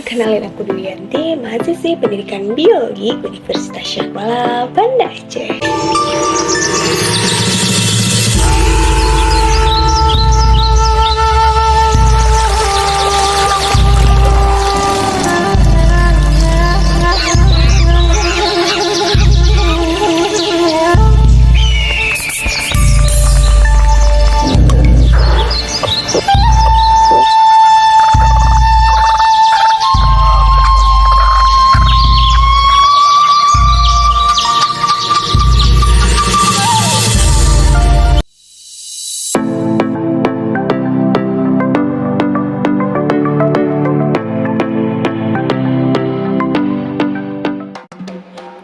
kenalin aku Duyanti, mahasiswi pendidikan biologi Universitas Syahkuala, Banda Aceh.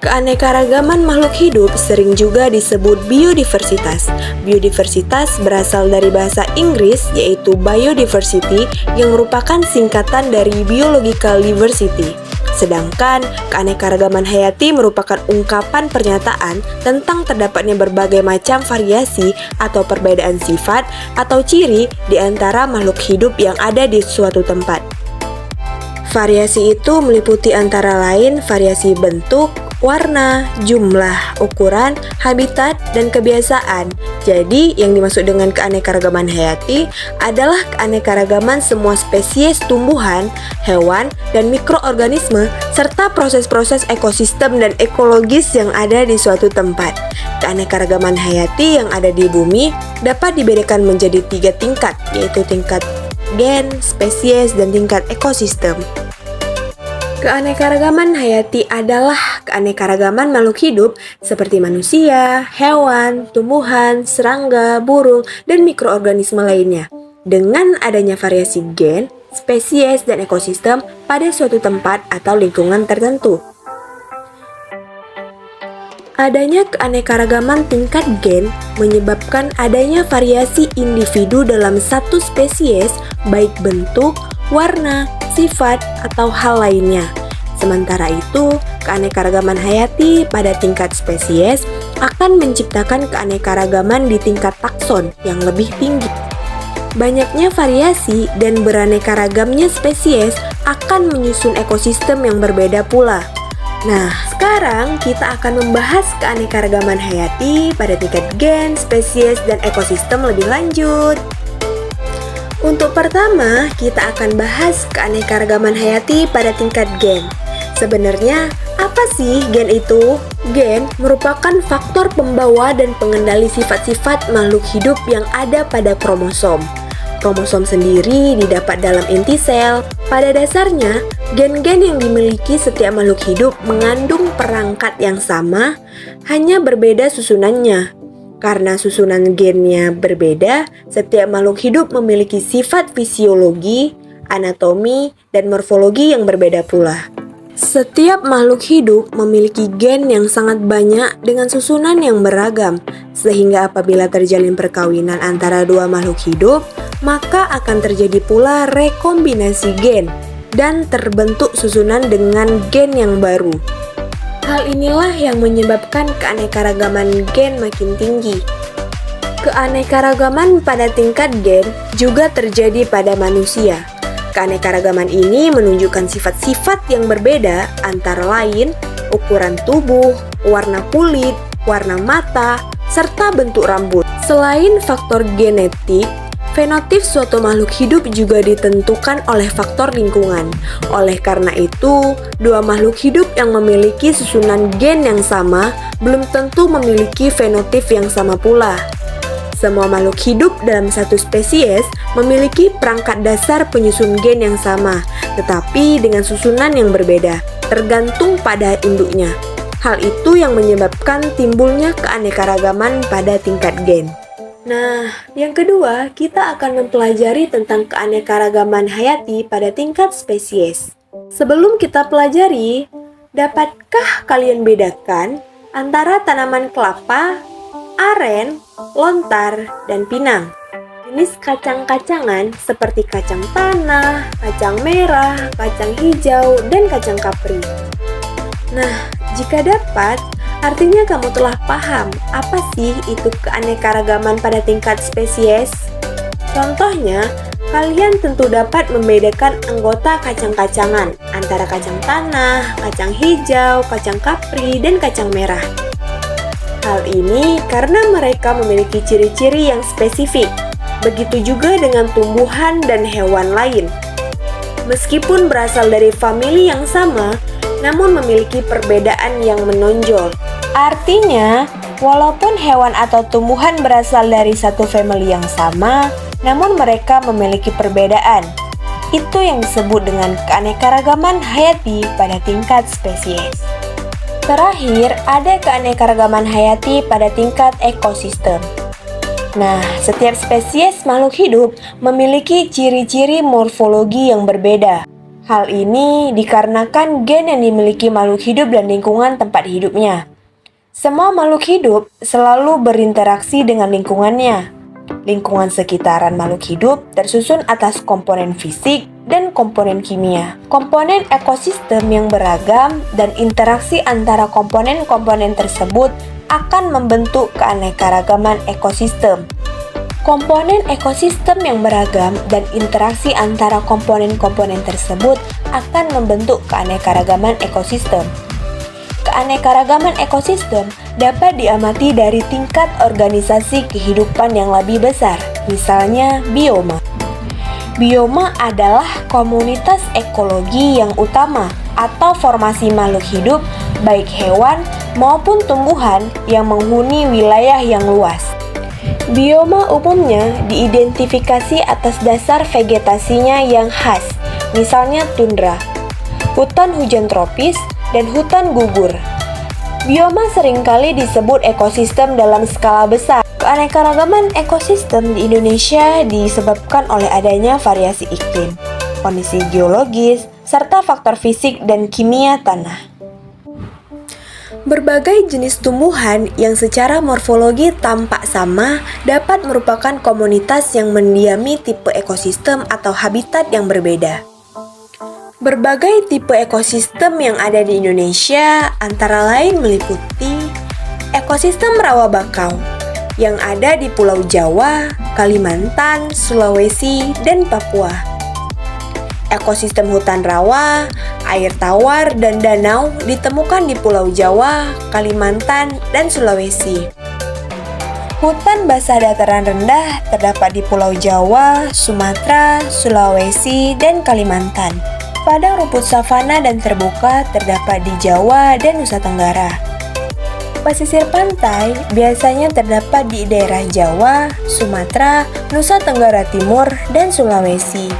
Keanekaragaman makhluk hidup sering juga disebut biodiversitas. Biodiversitas berasal dari bahasa Inggris yaitu biodiversity yang merupakan singkatan dari biological diversity. Sedangkan keanekaragaman hayati merupakan ungkapan pernyataan tentang terdapatnya berbagai macam variasi atau perbedaan sifat atau ciri di antara makhluk hidup yang ada di suatu tempat. Variasi itu meliputi antara lain variasi bentuk, warna, jumlah, ukuran, habitat, dan kebiasaan. Jadi, yang dimaksud dengan keanekaragaman hayati adalah keanekaragaman semua spesies tumbuhan, hewan, dan mikroorganisme, serta proses-proses ekosistem dan ekologis yang ada di suatu tempat. Keanekaragaman hayati yang ada di bumi dapat dibedakan menjadi 3 tingkat, yaitu tingkat gen, spesies, dan tingkat ekosistem. Keanekaragaman hayati adalah keanekaragaman makhluk hidup seperti manusia, hewan, tumbuhan, serangga, burung, dan mikroorganisme lainnya. Dengan adanya variasi gen, spesies, dan ekosistem pada suatu tempat atau lingkungan tertentu. Adanya keanekaragaman tingkat gen menyebabkan adanya variasi individu dalam satu spesies, baik bentuk, warna, sifat, atau hal lainnya. Sementara itu, keanekaragaman hayati pada tingkat spesies akan menciptakan keanekaragaman di tingkat takson yang lebih tinggi. Banyaknya variasi dan beraneka-ragamnya spesies akan menyusun ekosistem yang berbeda pula. Nah, sekarang kita akan membahas keanekaragaman hayati pada tingkat gen, spesies, dan ekosistem lebih lanjut. Untuk pertama, kita akan bahas keanekaragaman hayati pada tingkat gen. Sebenarnya, apa sih gen itu? Gen merupakan faktor pembawa dan pengendali sifat-sifat makhluk hidup yang ada pada kromosom. Kromosom sendiri didapat dalam inti sel. Pada dasarnya, gen-gen yang dimiliki setiap makhluk hidup mengandung perangkat yang sama, hanya berbeda susunannya. Karena susunan gennya berbeda, setiap makhluk hidup memiliki sifat fisiologi, anatomi, dan morfologi yang berbeda pula. Setiap makhluk hidup memiliki gen yang sangat banyak dengan susunan yang beragam, sehingga apabila terjalin perkawinan antara dua makhluk hidup, maka akan terjadi pula rekombinasi gen dan terbentuk susunan dengan gen yang baru. Hal inilah yang menyebabkan keanekaragaman gen makin tinggi. Keanekaragaman pada tingkat gen juga terjadi pada manusia. Keanekaragaman ini menunjukkan sifat-sifat yang berbeda antara lain ukuran tubuh, warna kulit, warna mata, serta bentuk rambut. Selain faktor genetik, fenotip suatu makhluk hidup juga ditentukan oleh faktor lingkungan. Oleh karena itu, dua makhluk hidup yang memiliki susunan gen yang sama belum tentu memiliki fenotip yang sama pula. Semua makhluk hidup dalam satu spesies memiliki perangkat dasar penyusun gen yang sama, tetapi dengan susunan yang berbeda, tergantung pada induknya. Hal itu yang menyebabkan timbulnya keanekaragaman pada tingkat gen. Nah, yang kedua, kita akan mempelajari tentang keanekaragaman hayati pada tingkat spesies. Sebelum kita pelajari, dapatkah kalian bedakan antara tanaman kelapa, aren, lontar, dan pinang? Jenis kacang-kacangan seperti kacang tanah, kacang merah, kacang hijau, dan kacang kapri. Nah, jika dapat, artinya kamu telah paham apa sih itu keanekaragaman pada tingkat spesies. Contohnya, Kalian tentu dapat membedakan anggota kacang-kacangan antara kacang tanah, kacang hijau, kacang kapri, dan kacang merah. Hal ini karena mereka memiliki ciri-ciri yang spesifik. Begitu juga dengan tumbuhan dan hewan lain. Meskipun berasal dari famili yang sama, namun memiliki perbedaan yang menonjol. Artinya, walaupun hewan atau tumbuhan berasal dari satu famili yang sama, namun mereka memiliki perbedaan. Itu yang disebut dengan keanekaragaman hayati pada tingkat spesies. Terakhir, ada keanekaragaman hayati pada tingkat ekosistem. Nah, setiap spesies makhluk hidup memiliki ciri-ciri morfologi yang berbeda. Hal ini dikarenakan gen yang dimiliki makhluk hidup dan lingkungan tempat hidupnya. Semua makhluk hidup selalu berinteraksi dengan lingkungannya. Lingkungan sekitaran makhluk hidup tersusun atas komponen fisik dan komponen kimia. Komponen ekosistem yang beragam dan interaksi antara komponen-komponen tersebut akan membentuk keanekaragaman ekosistem. Komponen ekosistem yang beragam dan interaksi antara komponen-komponen tersebut akan membentuk keanekaragaman ekosistem. Keanekaragaman ekosistem dapat diamati dari tingkat organisasi kehidupan yang lebih besar, misalnya bioma. Bioma adalah komunitas ekologi yang utama atau formasi makhluk hidup, baik hewan maupun tumbuhan yang menghuni wilayah yang luas. Bioma umumnya diidentifikasi atas dasar vegetasinya yang khas, misalnya tundra, hutan hujan tropis, dan hutan gugur. Bioma seringkali disebut ekosistem dalam skala besar. Keanekaragaman ekosistem di Indonesia disebabkan oleh adanya variasi iklim, kondisi geologis, serta faktor fisik dan kimia tanah. Berbagai jenis tumbuhan yang secara morfologi tampak sama dapat merupakan komunitas yang mendiami tipe ekosistem atau habitat yang berbeda. Berbagai tipe ekosistem yang ada di Indonesia antara lain meliputi ekosistem rawa bakau yang ada di Pulau Jawa, Kalimantan, Sulawesi, dan Papua. Ekosistem hutan rawa, air tawar, dan danau ditemukan di Pulau Jawa, Kalimantan, dan Sulawesi. Hutan basah dataran rendah terdapat di Pulau Jawa, Sumatera, Sulawesi, dan Kalimantan. Padang rumput savana dan terbuka terdapat di Jawa dan Nusa Tenggara. Pesisir pantai biasanya terdapat di daerah Jawa, Sumatera, Nusa Tenggara Timur, dan Sulawesi.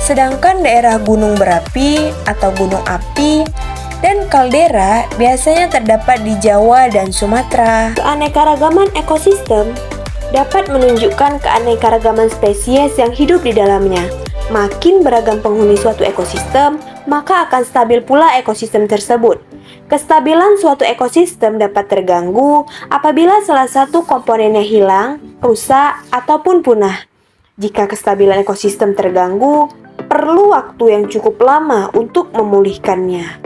Sedangkan daerah gunung berapi atau gunung api dan kaldera biasanya terdapat di Jawa dan Sumatera. Keanekaragaman ekosistem dapat menunjukkan keanekaragaman spesies yang hidup di dalamnya. Makin beragam penghuni suatu ekosistem, maka akan stabil pula ekosistem tersebut. Kestabilan suatu ekosistem dapat terganggu apabila salah satu komponennya hilang, rusak, ataupun punah. Jika kestabilan ekosistem terganggu, perlu waktu yang cukup lama untuk memulihkannya.